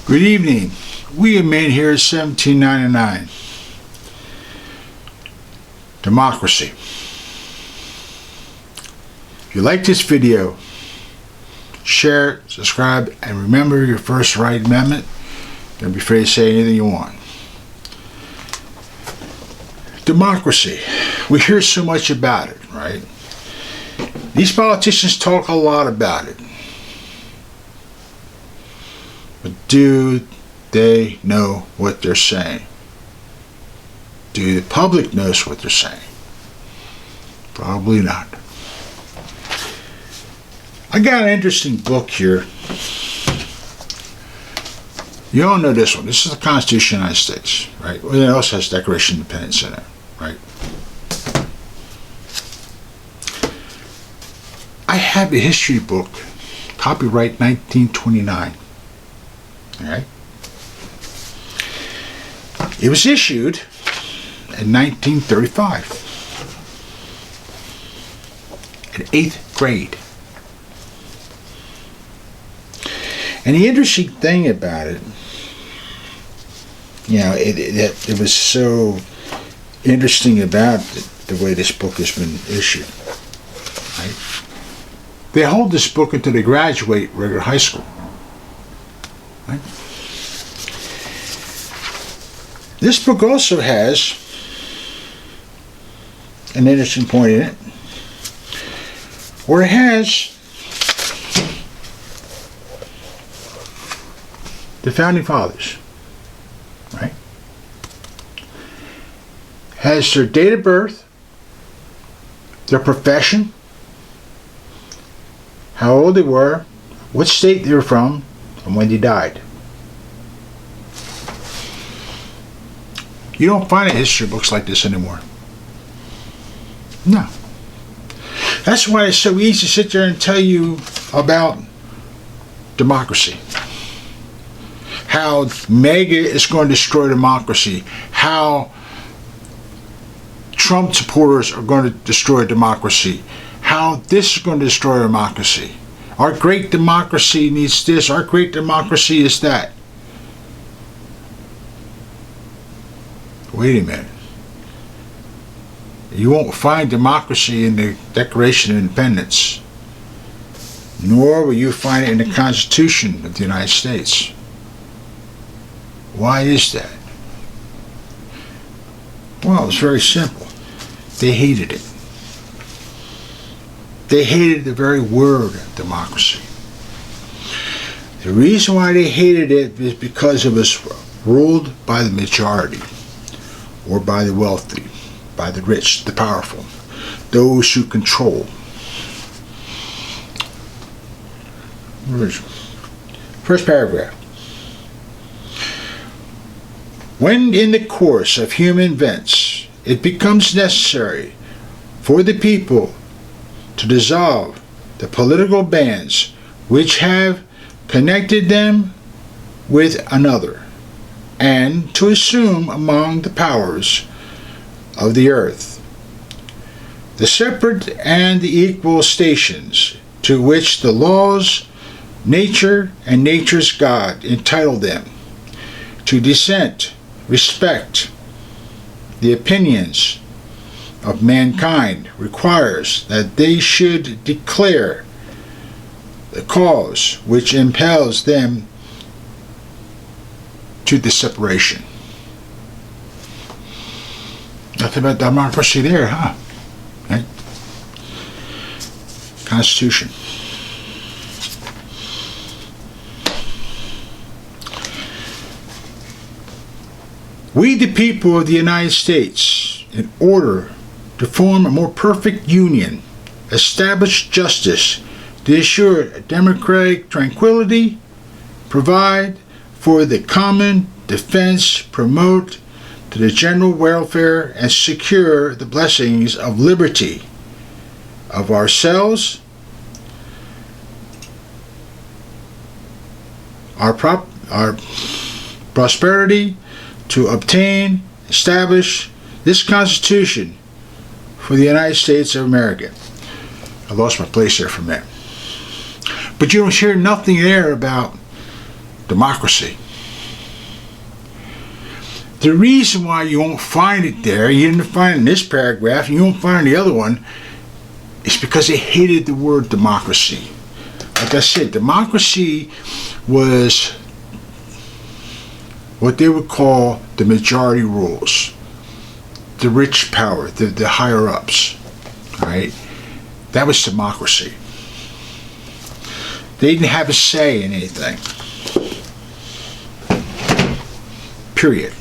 Good evening. We have made here 1799. Democracy. If you like this video, share it, subscribe, and remember your first right amendment. Don't be afraid to say anything you want. Democracy. We hear so much about it, right? These politicians talk a lot about it. But do they know what they're saying? Do the public knows what they're saying? Probably not. I got an interesting book here. You all know this one. This is the Constitution of the United States, right? Well, it also has Declaration of Independence in it, right? I have a history book, copyright 1929. All right. It was issued in 1935, in 8th grade. And the interesting thing about it, you know, it was so interesting about the way this book has been issued. Right? They hold this book until they graduate regular high school. Right? This book also has an interesting point in it, where it has the Founding Fathers, right? Has their date of birth, their profession, how old they were, what state they were from, and when they died. You don't find history books like this anymore. No. That's why it's so easy to sit there and tell you about democracy. How MAGA is going to destroy democracy. How Trump supporters are going to destroy democracy. How this is going to destroy democracy. Our great democracy needs this. Our great democracy is that. Wait a minute. You won't find democracy in the Declaration of Independence, nor will you find it in the Constitution of the United States. Why is that? Well, it's very simple. They hated it. They hated the very word democracy. The reason why they hated it is because it was ruled by the majority, or by the wealthy, by the rich, the powerful, those who control. First paragraph. When in the course of human events it becomes necessary for the people to dissolve the political bands which have connected them with another, and to assume among the powers of the earth the separate and the equal stations to which the laws, nature, and nature's God entitle them, to dissent, respect the opinions of mankind requires that they should declare the cause which impels them to the separation. Nothing about democracy there, huh? Right? Constitution. We, the people of the United States, in order to form a more perfect union, establish justice, to assure democratic tranquility, provide for the common defense, promote to the general welfare, and secure the blessings of liberty of ourselves, our prosperity, to obtain, establish this Constitution for the United States of America. I lost my place there for a minute. But you don't hear nothing there about democracy. The reason why you won't find it there, you didn't find it in this paragraph, and you won't find the other one, is because they hated the word democracy. Like I said, democracy was what they would call the majority rules, the rich power, the higher ups. All right, that was democracy. They didn't have a say in anything. Period.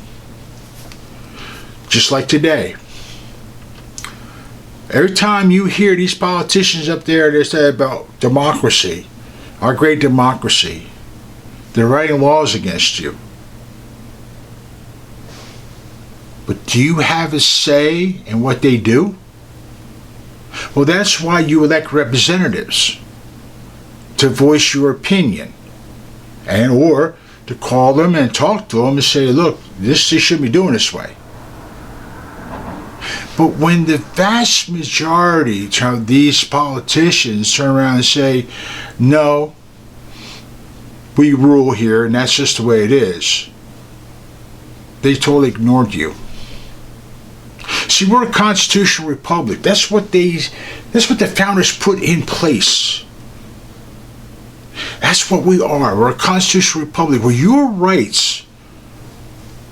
Just like today. Every time you hear these politicians up there, they say about democracy, our great democracy, they're writing laws against you. But do you have a say in what they do? Well, that's why you elect representatives, to voice your opinion, and or to call them and talk to them and say, look, this shouldn't be doing this way. But when the vast majority of these politicians turn around and say, no, we rule here and that's just the way it is, they totally ignored you. See, we're a constitutional republic. That's what the founders put in place. That's what we are. We're a constitutional republic where your rights,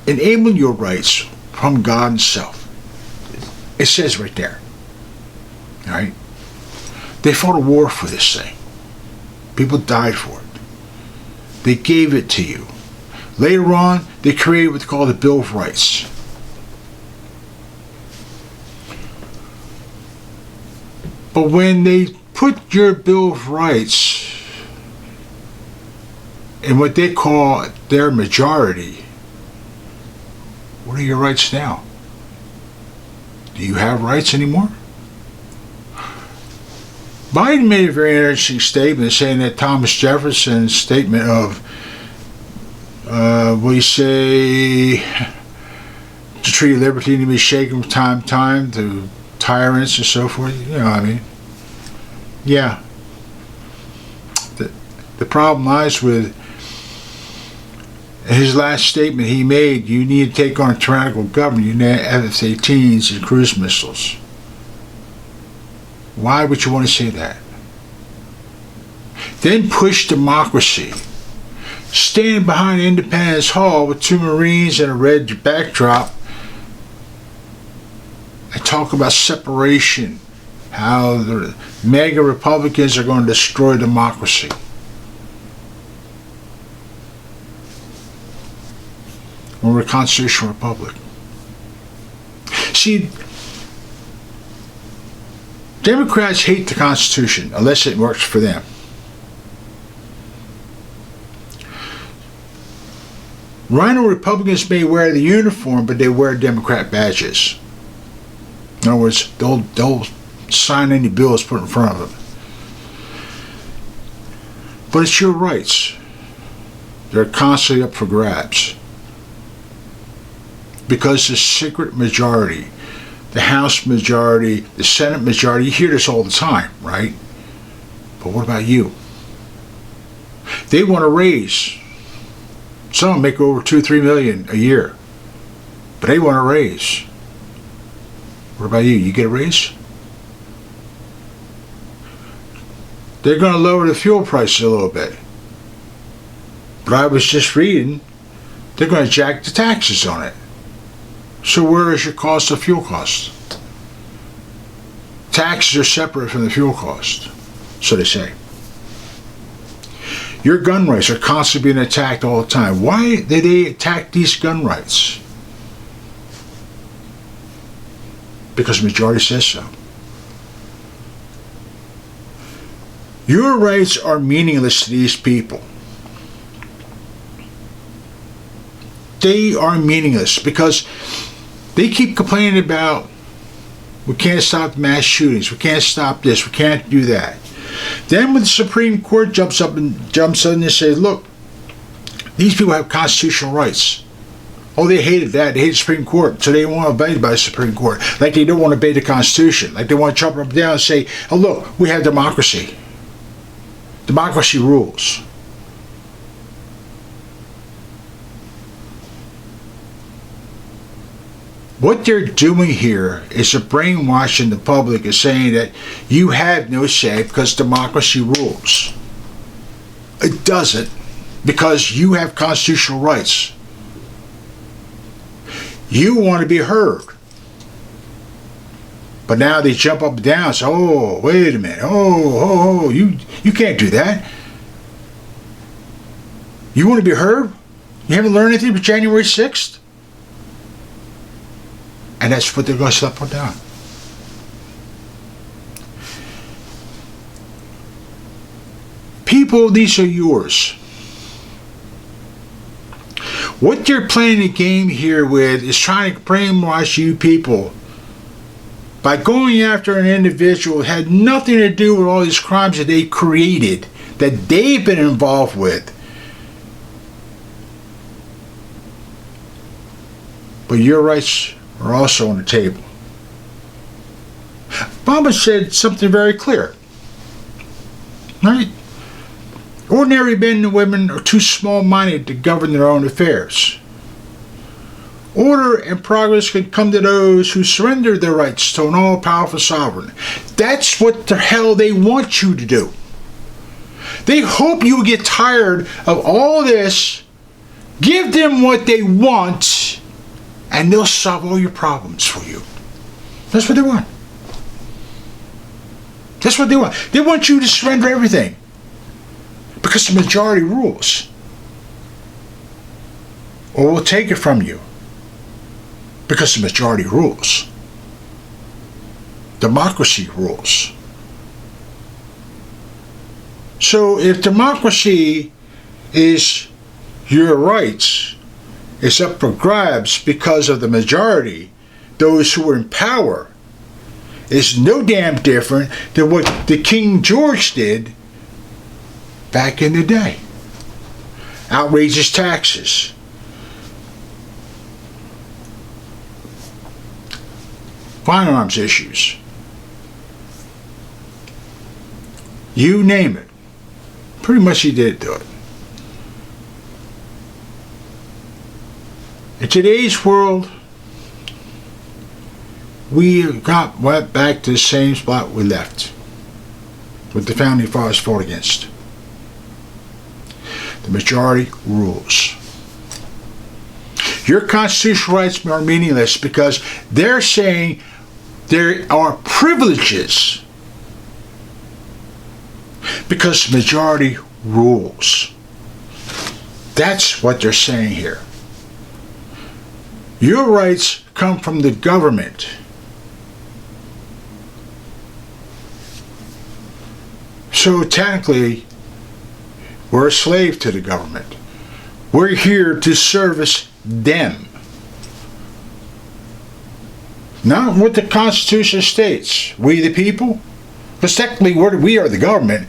enabling your rights from God Himself. It says right there. All right? They fought a war for this thing. People died for it. They gave it to you. Later on, they created what's called the Bill of Rights. But when they put your Bill of Rights in what they call their majority, what are your rights now? Do you have rights anymore? Biden made a very interesting statement saying that Thomas Jefferson's statement of, we say, the tree of liberty to be shaken from time to time to tyrants and so forth. You know what I mean? Yeah. The problem lies with his last statement he made, you need to take on a tyrannical government, you need F-18s and cruise missiles. Why would you want to say that? Then push democracy. Stand behind Independence Hall with two Marines and a red backdrop and talk about separation, how the mega Republicans are going to destroy democracy. We're a constitutional republic. See, Democrats hate the Constitution unless it works for them. Rhino Republicans may wear the uniform, but they wear Democrat badges. In other words, they'll sign any bills put in front of them. But it's your rights. They're constantly up for grabs. Because the secret majority, the House majority, the Senate majority, you hear this all the time, right? But what about you? They want to raise. Some make over $2-3 million a year. But they want to raise. What about you? You get a raise? They're going to lower the fuel prices a little bit. But I was just reading, they're going to jack the taxes on it. So where is your cost of fuel cost? Taxes are separate from the fuel cost, so they say. Your gun rights are constantly being attacked all the time. Why did they attack these gun rights? Because the majority says so. Your rights are meaningless to these people. They are meaningless because they keep complaining about, we can't stop mass shootings, we can't stop this, we can't do that. Then when the Supreme Court jumps in and says, look, these people have constitutional rights. Oh, they hated that. They hate the Supreme Court, so they don't want to obey by the Supreme Court. Like they don't want to obey the Constitution. Like they want to chop it up and down and say, oh, look, we have democracy. Democracy rules. What they're doing here is a brainwashing the public, is saying that you have no say because democracy rules. It doesn't, because you have constitutional rights. You want to be heard. But now they jump up and down and say, oh, wait a minute, you can't do that. You want to be heard? You haven't learned anything from January 6th? And that's what they're going to slap on down. People, these are yours. What they're playing a game here with is trying to brainwash you people by going after an individual who had nothing to do with all these crimes that they created, that they've been involved with. But your rights are also on the table. Obama said something very clear. Right? Ordinary men and women are too small-minded to govern their own affairs. Order and progress can come to those who surrender their rights to an all-powerful sovereign. That's what the hell they want you to do. They hope you get tired of all this, give them what they want, and they'll solve all your problems for you. That's what they want. That's what they want. They want you to surrender everything. Because the majority rules. Or we'll take it from you. Because the majority rules. Democracy rules. So if democracy is your rights, it's up for grabs because of the majority, those who are in power, it's no damn different than what the King George did back in the day. Outrageous taxes. Firearms issues. You name it. Pretty much he did do it. In today's world, we went back to the same spot we left. What the founding fathers fought against. The majority rules. Your constitutional rights are meaningless because they're saying there are privileges because the majority rules. That's what they're saying here. Your rights come from the government. So technically, we're a slave to the government. We're here to service them. Not what the Constitution states. We the people. Because technically we are the government.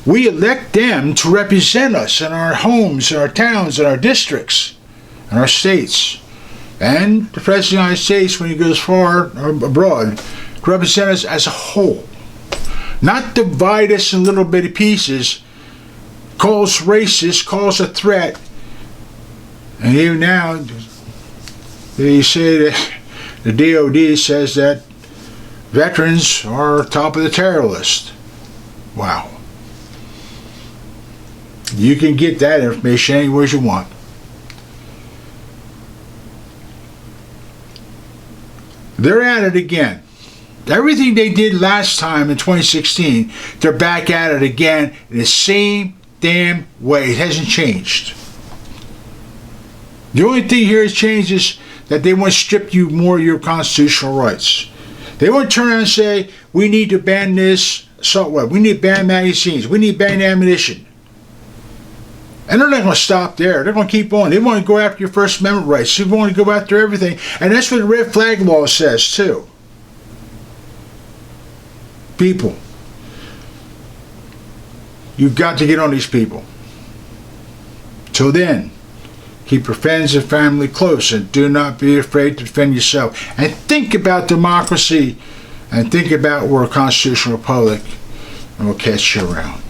We elect them to represent us in our homes, in our towns, in our districts, in our states. And the President of the United States, when he goes far abroad, to represent us as a whole. Not divide us in little bitty pieces, calls racist, calls a threat. And even now, they say that the DOD says that veterans are top of the terror list. Wow. You can get that information anywhere you want. They're at it again. Everything they did last time in 2016, they're back at it again in the same damn way. It hasn't changed. The only thing here has changed is that they want to strip you more of your constitutional rights. They want to turn around and say, we need to ban this assault weapon. We need to ban magazines. We need to ban ammunition. And they're not going to stop there. They're going to keep on. They want to go after your First Amendment rights. They want to go after everything. And that's what the red flag law says, too. People. You've got to get on these people. Till then, keep your friends and family close and do not be afraid to defend yourself. And think about democracy and think about we're a constitutional republic, and we'll catch you around.